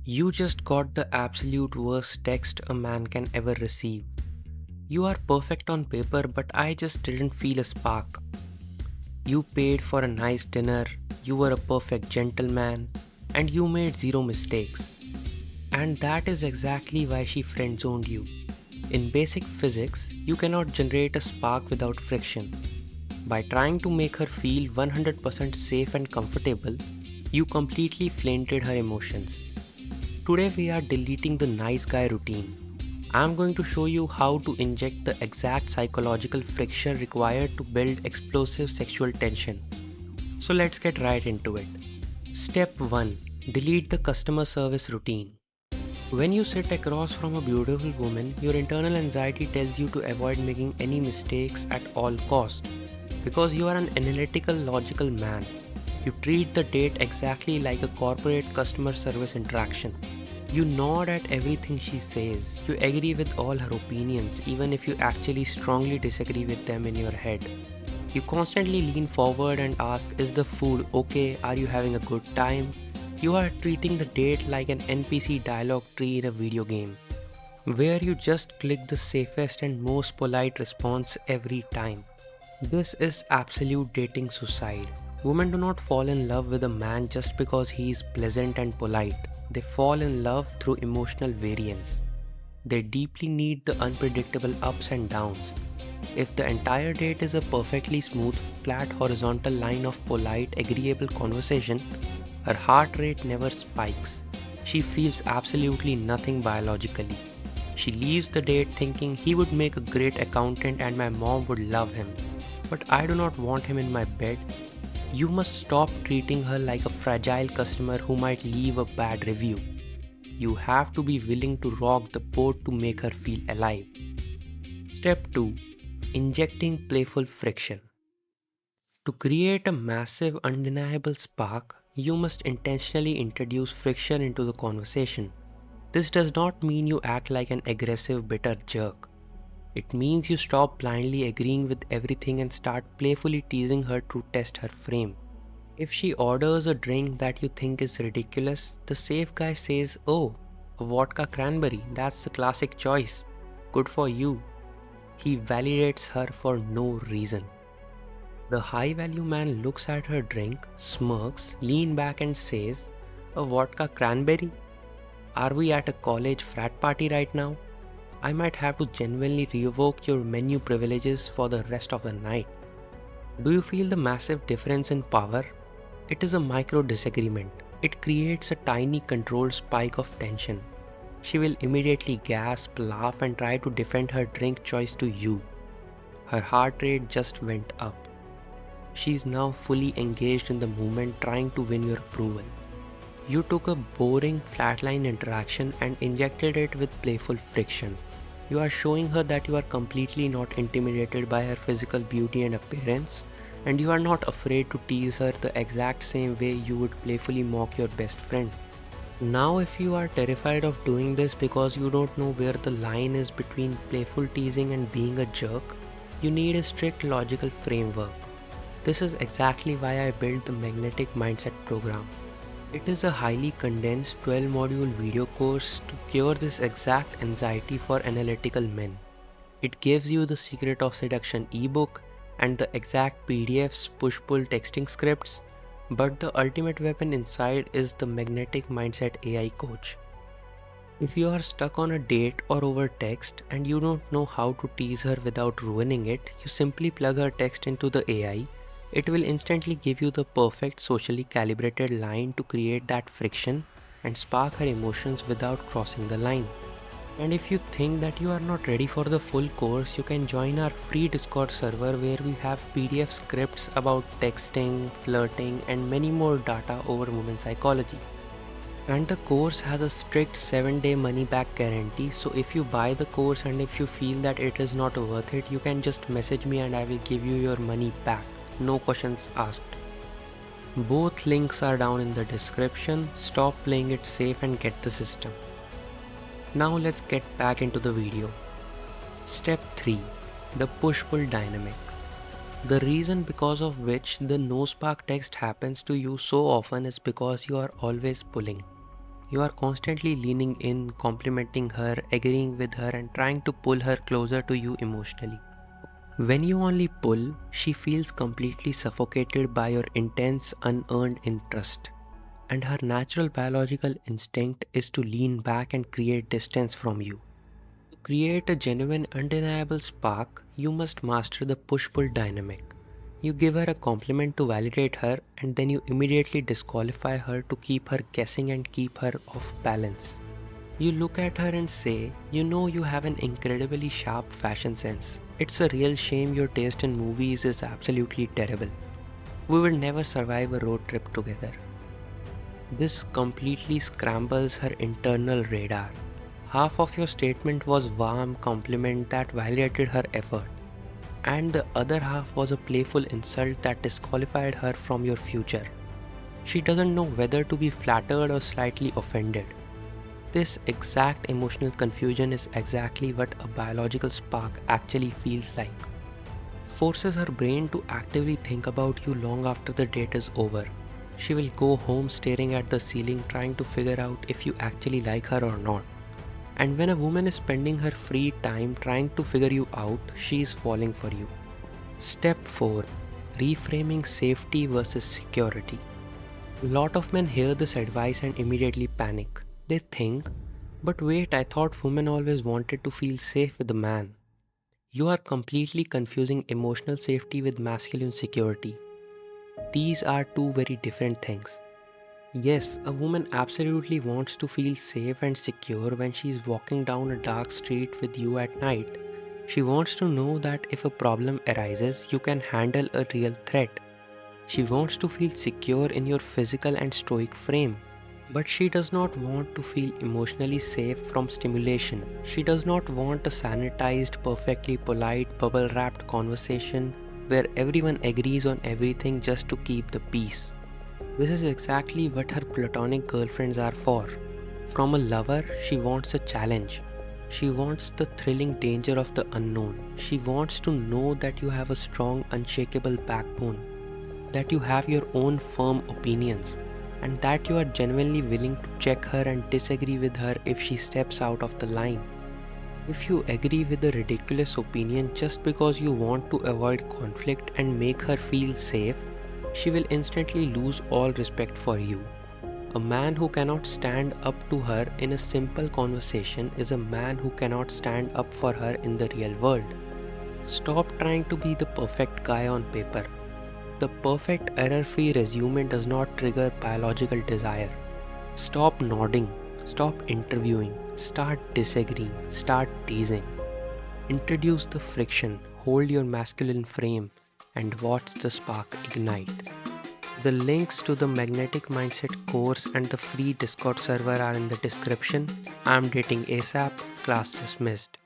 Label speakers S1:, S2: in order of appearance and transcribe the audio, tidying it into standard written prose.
S1: You just got the absolute worst text a man can ever receive. You are perfect on paper, but I just didn't feel a spark. You paid for a nice dinner, you were a perfect gentleman, and you made zero mistakes. And that is exactly why she friend-zoned you. In basic physics, you cannot generate a spark without friction. By trying to make her feel 100% safe and comfortable, you completely flaunted her emotions. Today we are deleting the nice guy routine. I'm going to show you how to inject the exact psychological friction required to build explosive sexual tension. So let's get right into it. Step 1. Delete the customer service routine. When you sit across from a beautiful woman, your internal anxiety tells you to avoid making any mistakes at all costs. Because you are an analytical, logical man, you treat the date exactly like a corporate customer service interaction. You nod at everything she says, you agree with all her opinions even if you actually strongly disagree with them in your head. You constantly lean forward and ask, is the food okay? Are you having a good time? You are treating the date like an NPC dialogue tree in a video game, where you just click the safest and most polite response every time. This is absolute dating suicide. Women do not fall in love with a man just because he is pleasant and polite. They fall in love through emotional variance. They deeply need the unpredictable ups and downs. If the entire date is a perfectly smooth, flat horizontal line of polite, agreeable conversation, her heart rate never spikes. She feels absolutely nothing biologically. She leaves the date thinking he would make a great accountant and my mom would love him. But I do not want him in my bed. You must stop treating her like a fragile customer who might leave a bad review. You have to be willing to rock the boat to make her feel alive. Step 2. Injecting playful friction. To create a massive, undeniable spark, you must intentionally introduce friction into the conversation. This does not mean you act like an aggressive, bitter jerk. It means you stop blindly agreeing with everything and start playfully teasing her to test her frame. If she orders a drink that you think is ridiculous, the safe guy says, "Oh, a vodka cranberry, that's the classic choice. Good for you." He validates her for no reason. The high value man looks at her drink, smirks, leans back and says, "A vodka cranberry? Are we at a college frat party right now? I might have to genuinely revoke your menu privileges for the rest of the night." Do you feel the massive difference in power? It is a micro disagreement. It creates a tiny controlled spike of tension. She will immediately gasp, laugh, and try to defend her drink choice to you. Her heart rate just went up. She is now fully engaged in the moment, trying to win your approval. You took a boring, flatline interaction and injected it with playful friction. You are showing her that you are completely not intimidated by her physical beauty and appearance, and you are not afraid to tease her the exact same way you would playfully mock your best friend. Now, if you are terrified of doing this because you don't know where the line is between playful teasing and being a jerk, you need a strict logical framework. This is exactly why I built the Magnetic Mindset program. It is a highly condensed 12-module video course to cure this exact anxiety for analytical men. It gives you the Secret of Seduction ebook and the exact PDFs, push-pull texting scripts, but the ultimate weapon inside is the Magnetic Mindset AI coach. If you are stuck on a date or over text and you don't know how to tease her without ruining it, you simply plug her text into the AI. It will instantly give you the perfect socially calibrated line to create that friction and spark her emotions without crossing the line. And if you think that you are not ready for the full course, you can join our free Discord server where we have PDF scripts about texting, flirting, and many more data over women's psychology. And the course has a strict 7-day money back guarantee, so if you buy the course and if you feel that it is not worth it, you can just message me and I will give you your money back. No questions asked. Both links are down in the description. Stop playing it safe and get the system. Now let's get back into the video. Step 3. The push-pull dynamic. The reason because of which the no spark text happens to you so often is because you are always pulling. You are constantly leaning in, complimenting her, agreeing with her, and trying to pull her closer to you emotionally. When you only pull, she feels completely suffocated by your intense, unearned interest. And her natural biological instinct is to lean back and create distance from you. To create a genuine, undeniable spark, you must master the push pull dynamic. You give her a compliment to validate her, and then you immediately disqualify her to keep her guessing and keep her off balance. You look at her and say, "You know, you have an incredibly sharp fashion sense. It's a real shame your taste in movies is absolutely terrible. We will never survive a road trip together." This completely scrambles her internal radar. Half of your statement was warm compliment that validated her effort, and the other half was a playful insult that disqualified her from your future. She doesn't know whether to be flattered or slightly offended. This exact emotional confusion is exactly what a biological spark actually feels like. Forces her brain to actively think about you long after the date is over. She will go home staring at the ceiling trying to figure out if you actually like her or not. And when a woman is spending her free time trying to figure you out, she is falling for you. Step 4. Reframing safety versus security. A lot of men hear this advice and immediately panic. They think, "But wait, I thought women always wanted to feel safe with a man." You are completely confusing emotional safety with masculine security. These are two very different things. Yes, a woman absolutely wants to feel safe and secure when she is walking down a dark street with you at night. She wants to know that if a problem arises, you can handle a real threat. She wants to feel secure in your physical and stoic frame. But she does not want to feel emotionally safe from stimulation. She does not want a sanitized, perfectly polite, bubble wrapped conversation where everyone agrees on everything just to keep the peace. This is exactly what her platonic girlfriends are for. From a lover, she wants a challenge. She wants the thrilling danger of the unknown. She wants to know that you have a strong, unshakable backbone, that you have your own firm opinions, and that you are genuinely willing to check her and disagree with her if she steps out of the line. If you agree with a ridiculous opinion just because you want to avoid conflict and make her feel safe, she will instantly lose all respect for you. A man who cannot stand up to her in a simple conversation is a man who cannot stand up for her in the real world. Stop trying to be the perfect guy on paper. The perfect error-free resume does not trigger biological desire. Stop nodding. Stop interviewing. Start disagreeing. Start teasing. Introduce the friction. Hold your masculine frame and watch the spark ignite. The links to the Magnetic Mindset course and the free Discord server are in the description. I'm dating ASAP. Class dismissed.